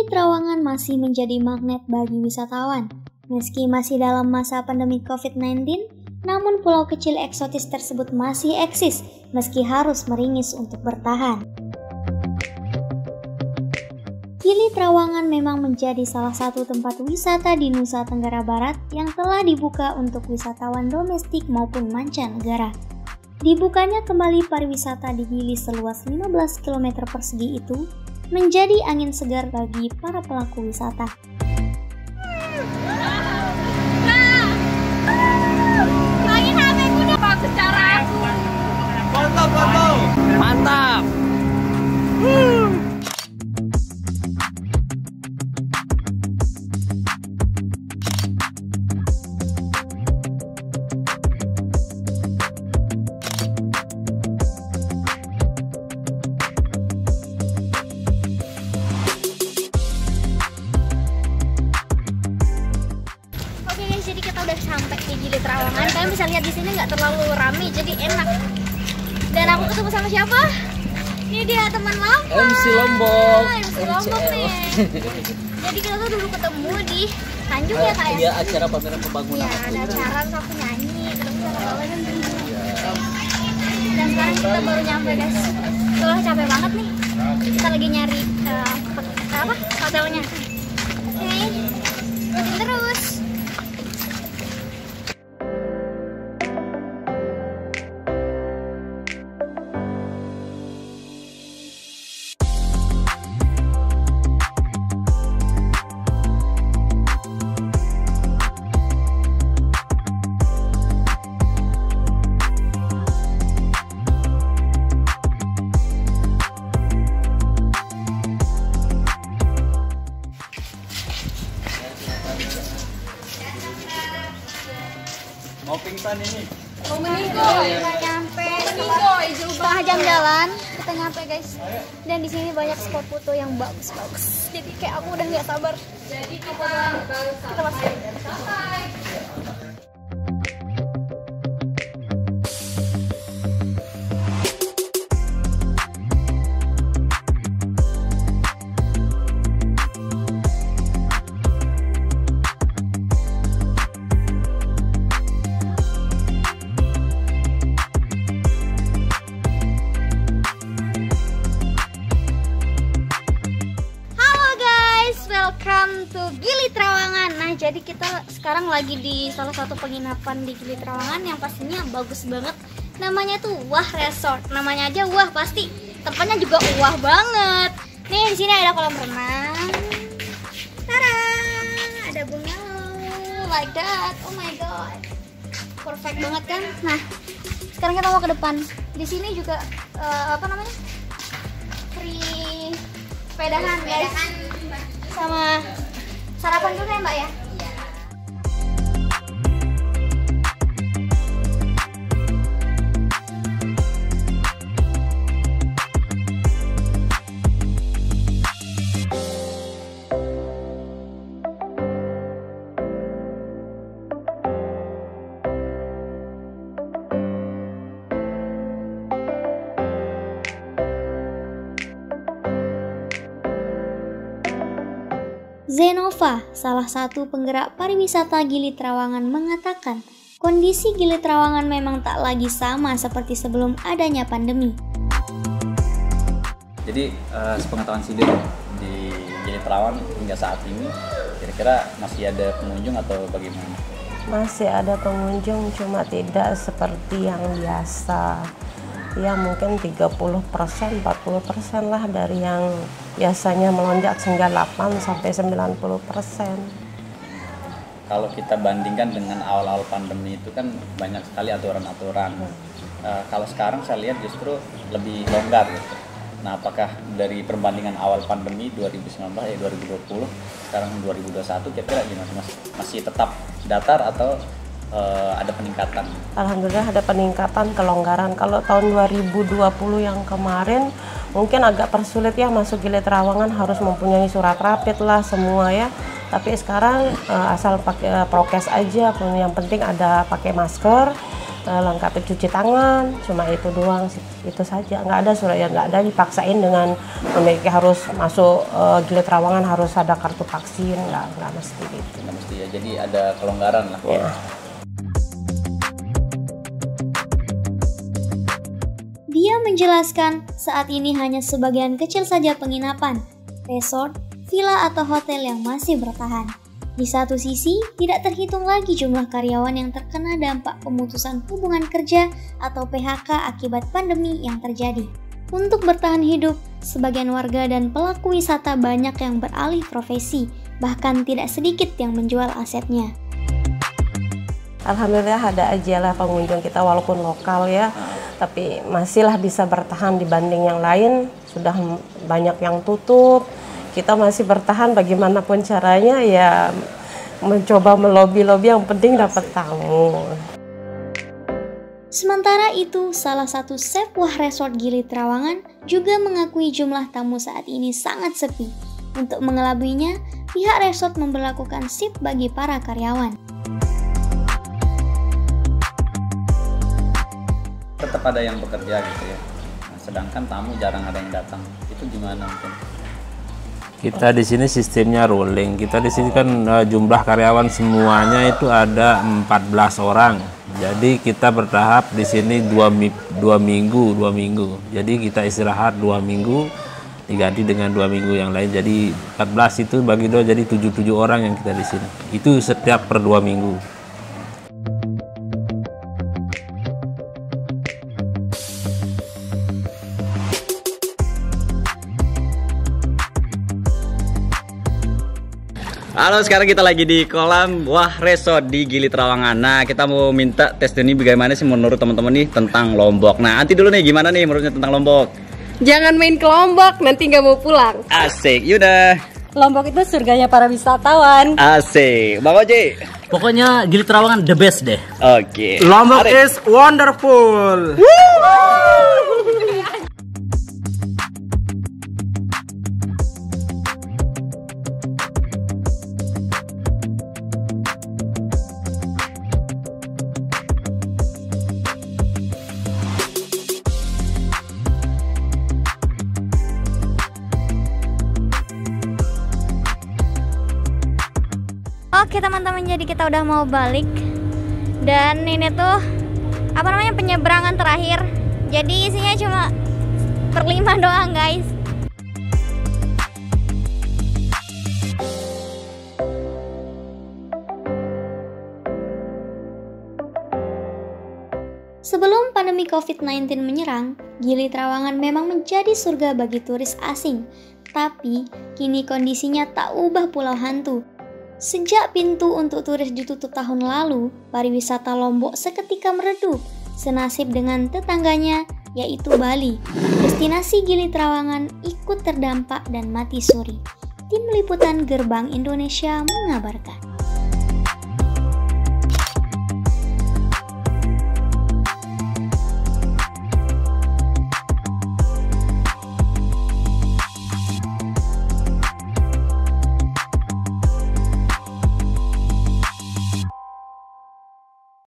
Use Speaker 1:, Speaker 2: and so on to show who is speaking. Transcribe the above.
Speaker 1: Trawangan masih menjadi magnet bagi wisatawan. Meski masih dalam masa pandemi COVID-19, namun pulau kecil eksotis tersebut masih eksis meski harus meringis untuk bertahan. Gili Trawangan memang menjadi salah satu tempat wisata di Nusa Tenggara Barat yang telah dibuka untuk wisatawan domestik maupun mancanegara. Dibukanya kembali pariwisata di Gili seluas 15 km persegi itu menjadi angin segar bagi para pelaku wisata.
Speaker 2: Mantap.
Speaker 1: Jadi kita udah sampai di Gili Trawangan. Kalian bisa lihat di sini nggak terlalu ramai, jadi enak. Dan aku ketemu sama siapa? Ini dia teman lama.
Speaker 2: MC Lombok.
Speaker 1: MC Lombok nih. Jadi kita tuh dulu ketemu di Tanjung ya kak ya?
Speaker 2: Iya, acara pameran pembangunan.
Speaker 1: Iya, ada acara terus aku nyanyi. Terus kita bawain dan sekarang kita baru nyampe guys. Soalnya capek banget nih. Kita lagi nyari hotelnya. Oke, ikutin terus.
Speaker 2: Mau pingsan ini.
Speaker 1: Mau meninggal, kita nyampe setengah jam jalan, kita nyampe guys. Dan di sini banyak spot foto yang bagus-bagus. Jadi kayak aku udah nggak sabar. Jadi kita masuk. Welcome to Gili Trawangan. Nah, jadi kita sekarang lagi di salah satu penginapan di Gili Trawangan yang pastinya bagus banget. Namanya tuh Wah Resort. Namanya aja wah, pasti tempatnya juga wah banget. Nih, di sini ada kolam renang. Tada! Ada bunga like that. Oh my god. Perfect banget kan? Nah, sekarang kita mau ke depan. Di sini juga free sepedahan guys. Sama sarapan dulu ya mbak ya. Zenova, salah satu penggerak pariwisata Gili Trawangan mengatakan, kondisi Gili Trawangan memang tak lagi sama seperti sebelum adanya pandemi.
Speaker 2: Jadi sepengetahuan Sidin di Gili Trawangan hingga saat ini, kira-kira masih ada pengunjung atau bagaimana?
Speaker 3: Masih ada pengunjung, cuma tidak seperti yang biasa. Ya mungkin 30%, 40% lah dari yang biasanya melonjak hingga 8-90%.
Speaker 2: Kalau kita bandingkan dengan awal-awal pandemi itu kan banyak sekali aturan-aturan. Kalau sekarang saya lihat justru lebih longgar gitu. Nah, apakah dari perbandingan awal pandemi 2019 2020 sekarang 2021 kira-kira gimana? Masih tetap datar atau ada peningkatan?
Speaker 3: Alhamdulillah ada peningkatan, kelonggaran. Kalau tahun 2020 yang kemarin mungkin agak persulit ya masuk Gili Trawangan, harus mempunyai surat rapid lah semua ya. Tapi sekarang asal pakai prokes aja, yang penting ada pakai masker, lengkapi cuci tangan, cuma itu doang sih, itu saja. Nggak ada surat, ya nggak ada dipaksain dengan memiliki harus masuk Gili Trawangan harus ada kartu vaksin, nggak mesti gitu.
Speaker 2: Nggak mesti ya, jadi ada kelonggaran lah.
Speaker 3: Ya.
Speaker 1: Dia menjelaskan saat ini hanya sebagian kecil saja penginapan, resort, villa atau hotel yang masih bertahan. Di satu sisi, tidak terhitung lagi jumlah karyawan yang terkena dampak pemutusan hubungan kerja atau PHK akibat pandemi yang terjadi. Untuk bertahan hidup, sebagian warga dan pelaku wisata banyak yang beralih profesi, bahkan tidak sedikit yang menjual asetnya.
Speaker 3: Alhamdulillah ada aja lah pengunjung kita walaupun lokal ya, tapi masihlah bisa bertahan dibanding yang lain, sudah banyak yang tutup. Kita masih bertahan bagaimanapun caranya ya, mencoba melobi-lobi, yang penting dapat tamu.
Speaker 1: Sementara itu, salah satu chef Wah Resort Gili Trawangan juga mengakui jumlah tamu saat ini sangat sepi. Untuk mengelabuinya, pihak resort memberlakukan shift bagi para karyawan.
Speaker 2: Tetap ada yang bekerja gitu ya. Nah, sedangkan tamu jarang ada yang datang. Itu gimana mungkin?
Speaker 4: Kita di sini sistemnya rolling. Kita di sini kan jumlah karyawan semuanya itu ada 14 orang. Jadi kita bertahap di sini 2 minggu. Jadi kita istirahat 2 minggu, diganti dengan 2 minggu yang lain. Jadi 14 itu bagi 2 jadi 7 orang yang kita di sini. Itu setiap per 2 minggu.
Speaker 2: Halo, sekarang kita lagi di kolam Wah Resort di Gili Trawangan. Nah, kita mau minta testimoni bagaimana sih menurut teman-teman nih tentang Lombok. Nah, Anti dulu nih, gimana nih menurutnya tentang Lombok?
Speaker 5: Jangan main ke Lombok, nanti nggak mau pulang.
Speaker 2: Asik, yaudah.
Speaker 5: Lombok itu surganya para wisatawan.
Speaker 2: Asik, Bang Oji.
Speaker 6: Pokoknya Gili Trawangan the best deh.
Speaker 2: Oke.
Speaker 7: Lombok is wonderful.
Speaker 1: Oke teman-teman, jadi kita udah mau balik. Dan ini tuh penyeberangan terakhir. Jadi isinya cuma berlima doang guys. Sebelum pandemi COVID-19 menyerang, Gili Trawangan memang menjadi surga bagi turis asing. Tapi kini kondisinya tak ubah pulau hantu. Sejak pintu untuk turis ditutup tahun lalu, pariwisata Lombok seketika meredup, senasib dengan tetangganya yaitu Bali. Destinasi Gili Trawangan ikut terdampak dan mati suri. Tim Liputan Gerbang Indonesia mengabarkan.